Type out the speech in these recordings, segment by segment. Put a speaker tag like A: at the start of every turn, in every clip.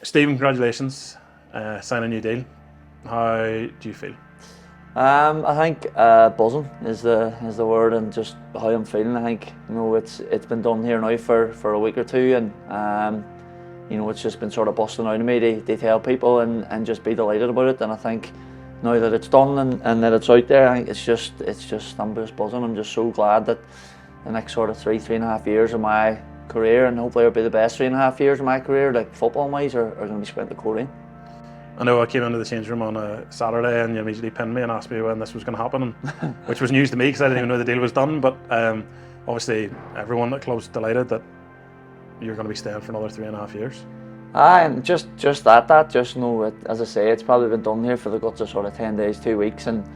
A: Stephen, congratulations, signing a new deal. How do you feel?
B: I think buzzing is the word, and just how I'm feeling. I think it's been done here now for a week or two, and it's just been sort of busting out of me to tell people and just be delighted about it. And I think now that it's done and that it's out there, I think it's just I'm just buzzing. I'm just so glad that the next sort of three and a half years of my career, and hopefully it'll be the best 3.5 years of my career, like football wise, are going to be spent at Coleraine.
A: I know I came into the change room on a Saturday and you immediately pinned me and asked me when this was going to happen, which was news to me because I didn't even know the deal was done. But obviously everyone at club's delighted that you're going to be staying for another 3.5 years.
B: And just that just know it, as I say, it's probably been done here for the guts of sort of 10 days, 2 weeks, and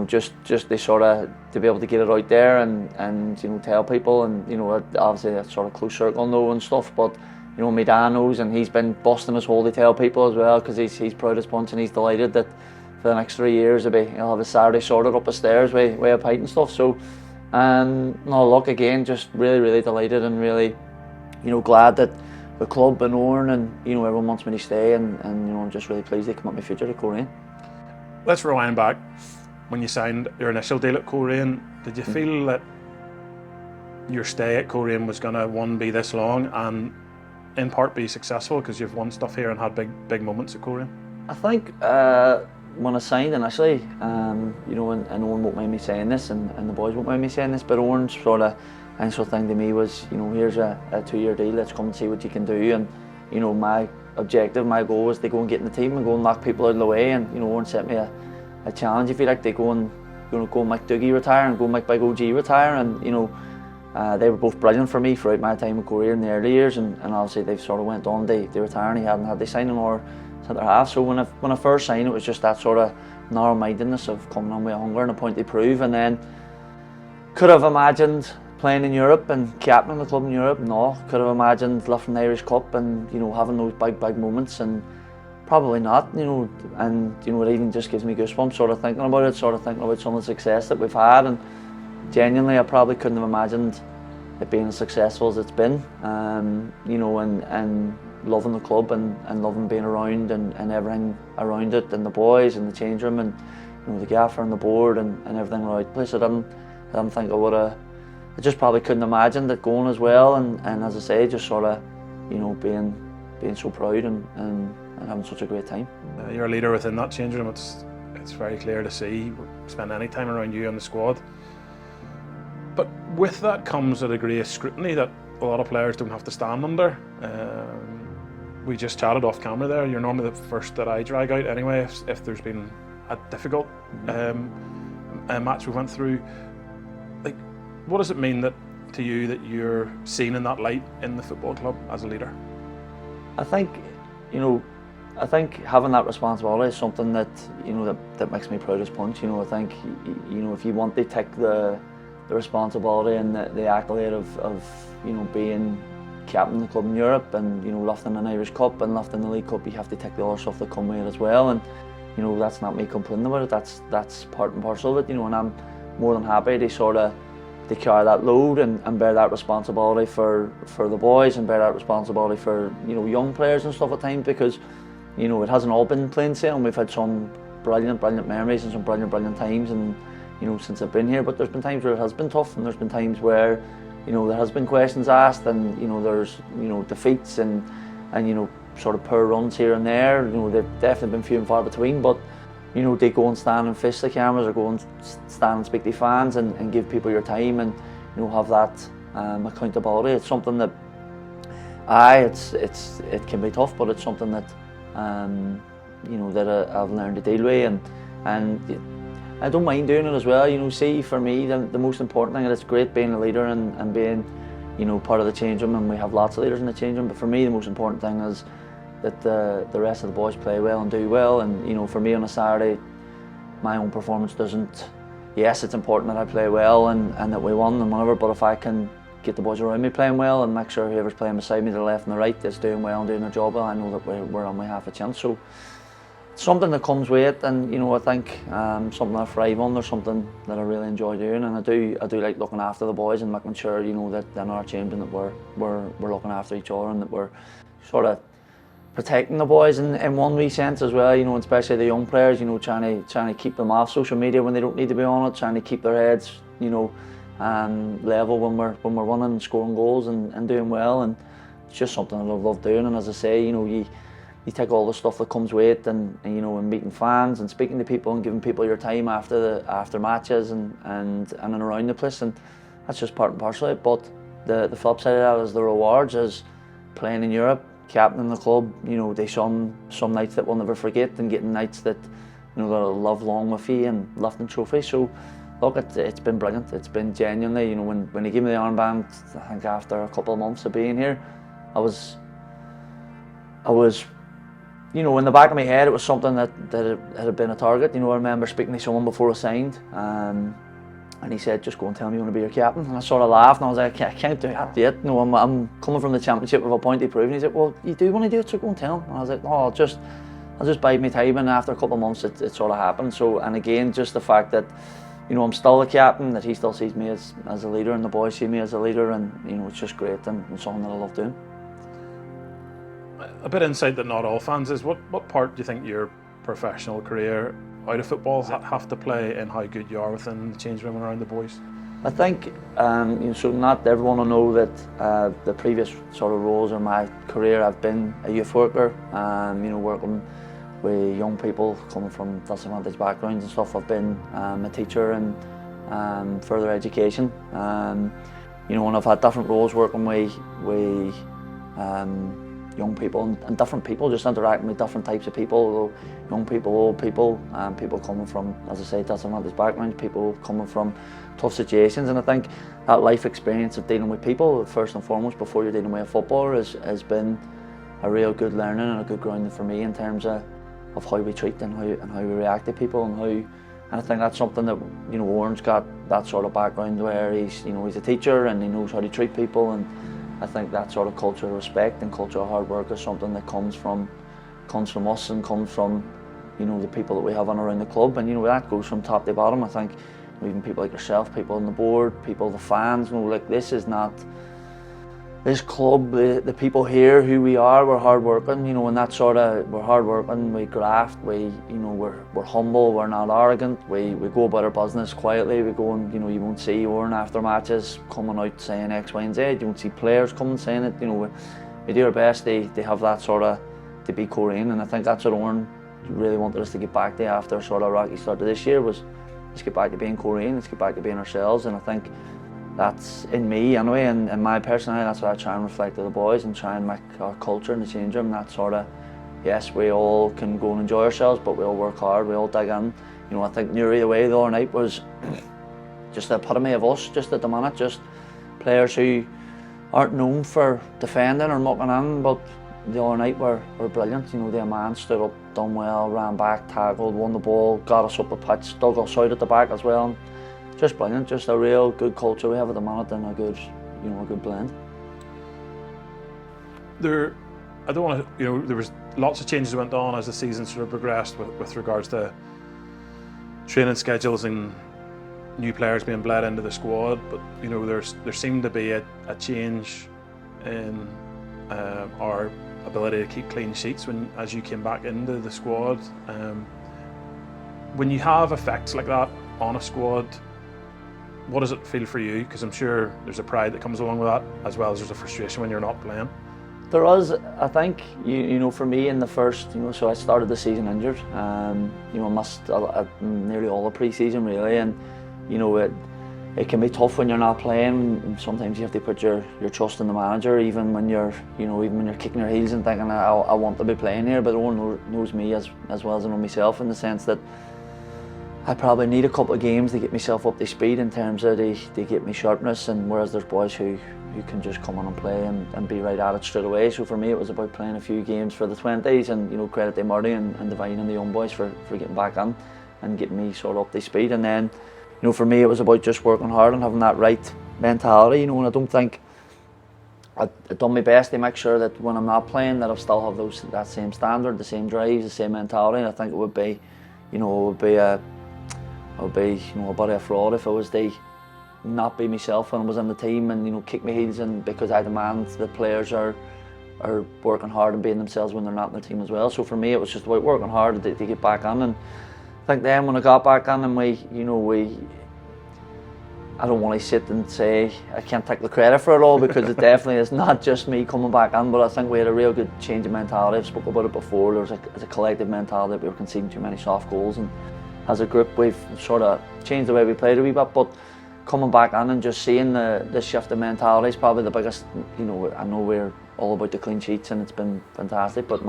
B: just they sort of to be able to get it out there and tell people, and obviously that sort of close circle know and stuff, but my dad knows, and he's been busting his hole to tell people as well, because he's proud as punch, and he's delighted that for the next 3 years he'll have his Saturday sorted up the stairs way up height and stuff. So no, look, again, just really delighted, and really glad that the club and Oran and everyone wants me to stay, and I'm just really pleased to come up my future at Coleraine.
A: Let's rewind back. When you signed your initial deal at Coleraine, did you feel that your stay at Coleraine was going to be this long and in part be successful because you've won stuff here and had big moments at Coleraine?
B: I think when I signed initially, and Oran won't mind me saying this, and the boys won't mind me saying this, but Oran's sort of initial thing to me was, here's a 2-year deal, let's come and see what you can do. And my objective, my goal was to go and get in the team and go and knock people out of the way. And Oran set me a challenge, if you like, to go and make Dougie retire and go and make Big OG retire. And they were both brilliant for me throughout my time at Coleraine in the early years, and obviously they've sort of went on to retire, and he hadn't had to sign another centre half. So when I first signed, it was just that sort of narrow-mindedness of coming on with a hunger and a point to prove. And then could have imagined playing in Europe and captaining the club in Europe? No. Could have imagined lifting the Irish Cup and having those big moments? And probably not. And it even just gives me goosebumps sort of thinking about it, sort of thinking about some of the success that we've had. And genuinely, I probably couldn't have imagined it being as successful as it's been. And loving the club and loving being around and everything around it, and the boys and the change room, and the gaffer and the board and everything around the place. I didn't think I would have. I just probably couldn't imagine it going as well. And as I say, just sort of being so proud and having such a great time.
A: You're a leader within that change room. It's very clear to see. Spend any time around you and the squad. But with that comes a degree of scrutiny that a lot of players don't have to stand under. We just chatted off camera there. You're normally the first that I drag out anyway if there's been a difficult match we went through. Like, what does it mean to you that you're seen in that light in the football club as a leader?
B: I think having that responsibility is something that that makes me proud as punch. I think if you want to take the responsibility and the accolade of being captain of the club in Europe and lifting an Irish Cup and lifting the League Cup, you have to take the other stuff that come with it as well. And that's not me complaining about it. That's part and parcel of it. And I'm more than happy to carry that load and bear that responsibility for the boys, and bear that responsibility for young players and stuff at times, because it hasn't all been plain sailing. We've had some brilliant memories and some brilliant times, and since I've been here. But there's been times where it has been tough, and there's been times where there has been questions asked, and there's defeats and sort of poor runs here and there. They've definitely been few and far between, but they go and stand and face the cameras, or go and stand and speak to fans and give people your time, and have that accountability. It's something that it can be tough, but it's something that that I've learned to deal with, and I don't mind doing it as well. See, for me, the most important thing, and it's great being a leader and being part of the change room, and we have lots of leaders in the change room, but for me the most important thing is that the rest of the boys play well and do well. And for me on a Saturday, my own performance doesn't. Yes, it's important that I play well and that we won and whatever, but if I can get the boys around me playing well and make sure whoever's playing beside me to the left and the right is doing well and doing their job well, I know that we're on my half a chance. So it's something that comes with it, and I think something I thrive on. There's something that I really enjoy doing, and I do like looking after the boys and making sure that in our change room that we're looking after each other, and that we're sort of protecting the boys in one wee sense as well, you know, especially the young players, you know, trying to keep them off social media when they don't need to be on it, trying to keep their heads, you know, level when we're running and scoring goals and doing well. And it's just something that I love doing. And as I say, you know, you take all the stuff that comes with it, and you know, and meeting fans and speaking to people and giving people your time after matches and around the place, and that's just part and parcel of it. But the flip side of that is the rewards, is playing in Europe, captaining the club. You know, they some nights that we'll never forget, and getting nights that, you know, that'll live long with you, and lifting trophies. So look, it's been brilliant. It's been genuinely, you know, when he gave me the armband, I think after a couple of months of being here, I was, you know, in the back of my head, it was something that it had been a target. You know, I remember speaking to someone before I signed, and he said, "Just go and tell me you want to be your captain." And I sort of laughed, and I was like, "I can't do that yet. You know, I'm coming from the championship with a point to prove." And he said, "Well, you do want to do it, so go and tell him." And I was like, "No, I'll just bide my time." And after a couple of months, it sort of happened. So, and again, just the fact that, you know, I'm still the captain, that he still sees me as a leader, and the boys see me as a leader, and you know, it's just great, and something that I love doing.
A: A bit of insight that not all fans is, what part do you think your professional career out of football have to play in how good you are within the change room and around the boys?
B: I think, you know, so not everyone will know that the previous sort of roles in my career, I've been a youth worker, you know, working with young people coming from disadvantaged backgrounds and stuff. I've been a teacher in further education, you know, and I've had different roles working with young people and different people, just interacting with different types of people, young people, old people, people coming from, as I say, disadvantaged backgrounds, people coming from tough situations. And I think that life experience of dealing with people, first and foremost, before you're dealing with a footballer, has been a real good learning and a good grounding for me in terms of how we treat and how we react to people, and I think that's something that, you know, Warren's got that sort of background where he's a teacher and he knows how to treat people, and I think that sort of culture of respect and culture of hard work is something that comes from us and comes from, you know, the people that we have on around the club. And you know, that goes from top to bottom. I think, you know, even people like yourself, people on the board, people, the fans, you know, like, this is not, this club, the people here, who we are, we're hard working, you know, and that sort of, we're hard working, we graft, you know, we're humble, we're not arrogant, we go about our business quietly. We go, and you know, you won't see Oran after matches coming out saying X, Y and Z, you won't see players coming saying it. You know, we do our best. They have that sort of, to be Coleraine, and I think that's what Oran really wanted us to get back to after sort of rocky start of this year, was let's get back to being Coleraine, let's get back to being ourselves. And I think that's in me anyway, and in my personality, that's what I try and reflect to the boys and try and make our culture in the change room that sort of, yes, we all can go and enjoy ourselves, but we all work hard, we all dig in. You know, I think Newry away the other night was just the epitome of us, just at the minute, just players who aren't known for defending or mucking in, but the other night were brilliant. You know, the man stood up, done well, ran back, tackled, won the ball, got us up the pitch, dug us out at the back as well. Just brilliant, just a real good culture we have at the minute, and a good, you know, a good blend.
A: I don't want to, you know, there was lots of changes that went on as the season sort of progressed with regards to training schedules and new players being bled into the squad. But you know, there seemed to be a change in our ability to keep clean sheets as you came back into the squad. When you have effects like that on a squad, what does it feel for you? Because I'm sure there's a pride that comes along with that, as well as there's a frustration when you're not playing.
B: There was, I think, you know, for me in the first, you know, so I started the season injured. You know, I missed nearly all the pre-season really, and you know, it can be tough when you're not playing. Sometimes you have to put your trust in the manager, even when you're kicking your heels and thinking, I want to be playing here. But everyone knows me as well as I know myself, in the sense that I probably need a couple of games to get myself up to speed in terms of they get me sharpness, and whereas there's boys who can just come on and play and be right at it straight away. So for me, it was about playing a few games for the 20s, and you know, credit to Marty and Divine and the young boys for getting back in and getting me sort of up to speed. And then, you know, for me, it was about just working hard and having that right mentality. You know, and I don't think I've done my best to make sure that when I'm not playing, that I still have that same standard, the same drives, the same mentality. And I think it would be, you know, a bit of a fraud if I was to not be myself when I was in the team and, you know, kick my heels in because I demand the players are are working hard and being themselves when they're not in the team as well. So for me, it was just about working hard to get back on. And I think then when I got back on, and I don't want to sit and say I can't take the credit for it all, because it definitely is not just me coming back on, but I think we had a real good change of mentality. I've spoken about it before. There was a collective mentality that we were conceding too many soft goals, and as a group we've sort of changed the way we played a wee bit, but coming back on and just seeing the shift in mentality is probably the biggest. I know we're all about the clean sheets and it's been fantastic, but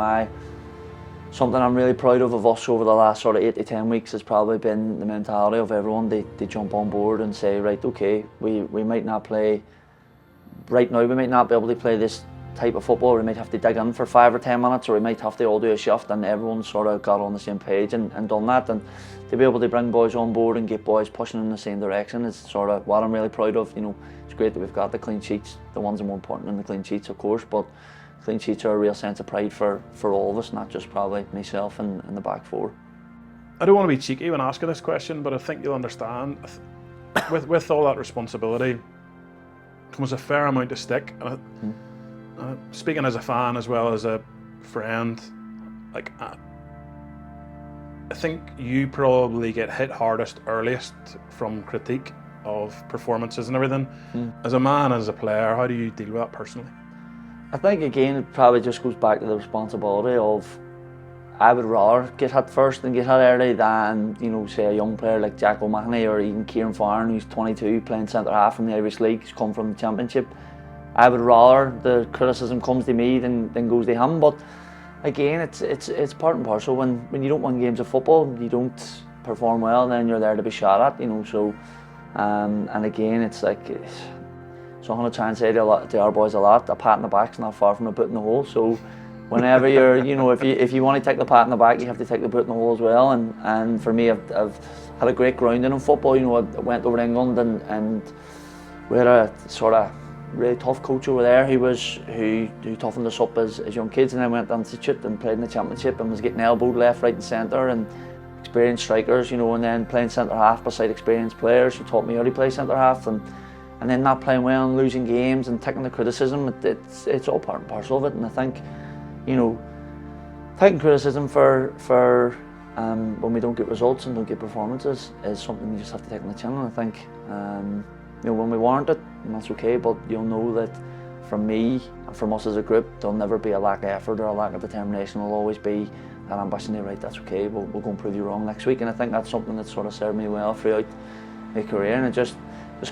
B: something I'm really proud of us over the last sort of 8 to 10 weeks has probably been the mentality of everyone. They jump on board and say, right, okay, we might not play, right now we might not be able to play this type of football, or we might have to dig in for 5 or 10 minutes, or we might have to all do a shift, and everyone sort of got on the same page and done that. And to be able to bring boys on board and get boys pushing in the same direction is sort of what I'm really proud of. It's great that we've got the clean sheets. The ones are more important than the clean sheets, of course, but clean sheets are a real sense of pride for all of us, not just probably myself and the back four.
A: I don't want to be cheeky when asking this question, but I think you'll understand. With all that responsibility comes a fair amount of stick. Speaking as a fan as well as a friend, I think you probably get hit hardest earliest from critique of performances and everything. As a man, as a player, how do you deal with that personally?
B: I think again it probably just goes back to the responsibility of, I would rather get hit first and get hit early than say a young player like Jack O'Mahony or even Kieran Farren, who's 22 playing centre half from the Irish League, who's come from the Championship. I would rather the criticism comes to me than goes to him. But again, it's part and parcel. When you don't win games of football, you don't perform well, then you're there to be shot at. So and again, it's like. So I'm going to try and say to our boys a lot, a pat in the back's not far from a boot in the hole. So whenever you're, if you want to take the pat in the back, you have to take the boot in the hole as well. And for me, I've had a great grounding in football. I went over to England and we had a sort of really tough coach over there who toughened us up as young kids, and then went to Institute and played in the Championship and was getting elbowed left, right and centre, and experienced strikers, and then playing centre half beside experienced players who taught me how to play centre half, and then not playing well and losing games and taking the criticism. It's all part and parcel of it. And I think, taking criticism for when we don't get results and don't get performances is something you just have to take on the chin. And I think when we warrant it, and that's okay, but you'll know that from me and from us as a group, there'll never be a lack of effort or a lack of determination. There'll always be that ambition to, right, that's okay, we'll go and prove you wrong next week. And I think that's something that sort of served me well throughout my career. And it just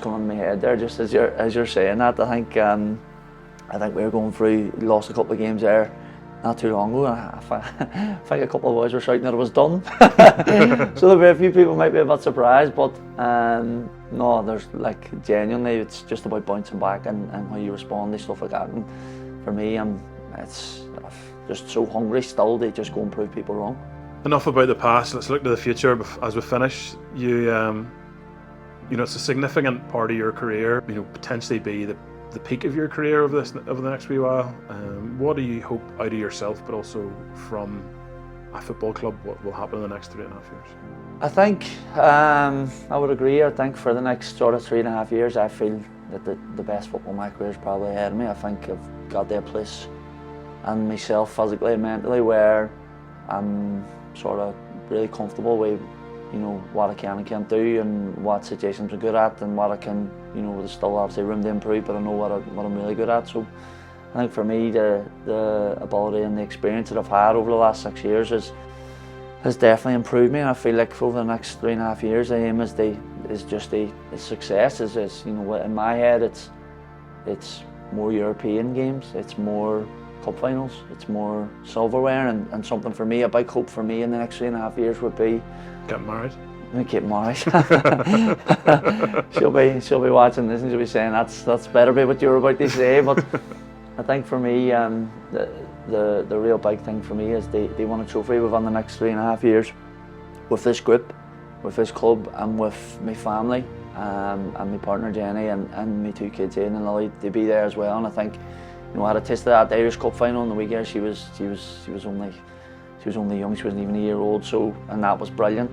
B: coming in my head there, just as you're saying that, I think we were going through, lost a couple of games there not too long ago. I think a couple of boys were shouting that it was done. So there'll be a few people might be a bit surprised, but no, there's genuinely, it's just about bouncing back and how you respond to stuff like that. And for me, I'm just so hungry still to just go and prove people wrong.
A: Enough about the past. Let's look to the future as we finish. It's a significant part of your career. Potentially be the peak of your career over the next wee while. What do you hope out of yourself, but also from a football club? What will happen in the next 3.5 years?
B: I think I would agree. I think for the next sort of 3.5 years, I feel that the best football of my career is probably ahead of me. I think I've got to a place and myself physically and mentally where I'm sort of really comfortable with what I can and can't do, and what situations I'm good at, and what I can, there's still obviously room to improve, but I know what I'm really good at. So I think for me, the ability and the experience that I've had over the last 6 years has definitely improved me. And I feel like over the next 3.5 years, the aim is just a success. Is in my head, it's more European games, it's more cup finals, it's more silverware, and something for me, a big hope for me in the next 3.5 years would be
A: getting married.
B: Get married. she'll be watching this and she'll be saying that's better be what you're about to say. But I think for me, the real big thing for me is they won a trophy within the next 3.5 years with this group, with this club, and with my family, and my partner Jenny, and my 2 kids Ian and Lily, to be there as well. And I think I had a taste of that Irish Cup final in the weekend. She was only young, she wasn't even a year old, and that was brilliant.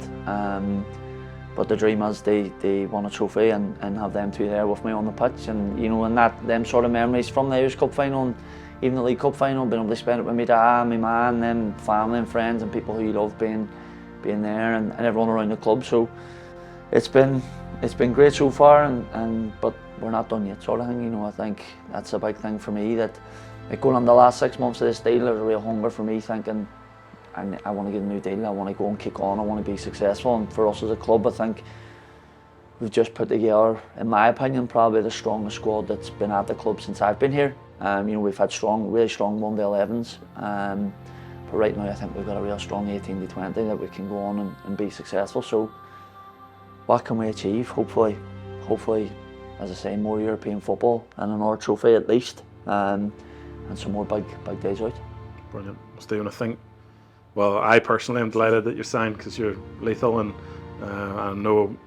B: But the dream is they won a trophy and have them 2 there with me on the pitch, and and them sort of memories from the Irish Cup final, and even the League Cup final, being able to spend it with my dad, my man, and family and friends and people who you love being there, and everyone around the club. So it's been great so far, but we're not done yet, sort of thing. You know, I think that's a big thing for me, that like going on the last 6 months of this deal, there's a real hunger for me, thinking I want to get a new deal, I want to go and kick on, I want to be successful. And for us as a club, I think we've just put together, in my opinion, probably the strongest squad that's been at the club since I've been here. You know, we've had really strong 1-11s, but right now I think we've got a real strong 18-20 that we can go on and be successful. So what can we achieve? Hopefully, as I say, more European football and another trophy at least, and some more big days out.
A: Brilliant. Stephen, I think, well, I personally am delighted that you're signed, because you're lethal, and I know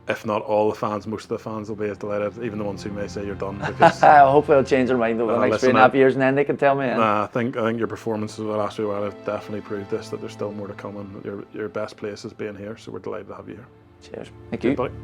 A: if not all the fans, most of the fans will be as delighted, even the ones who may say you're done. Because
B: hopefully I'll change their mind over the next 3.5 years, and then they can tell me.
A: I think your performances over the last few while have definitely proved this, that there's still more to come, and your best place is being here. So we're delighted to have you here.
B: Cheers. Thank you.
A: Goodbye.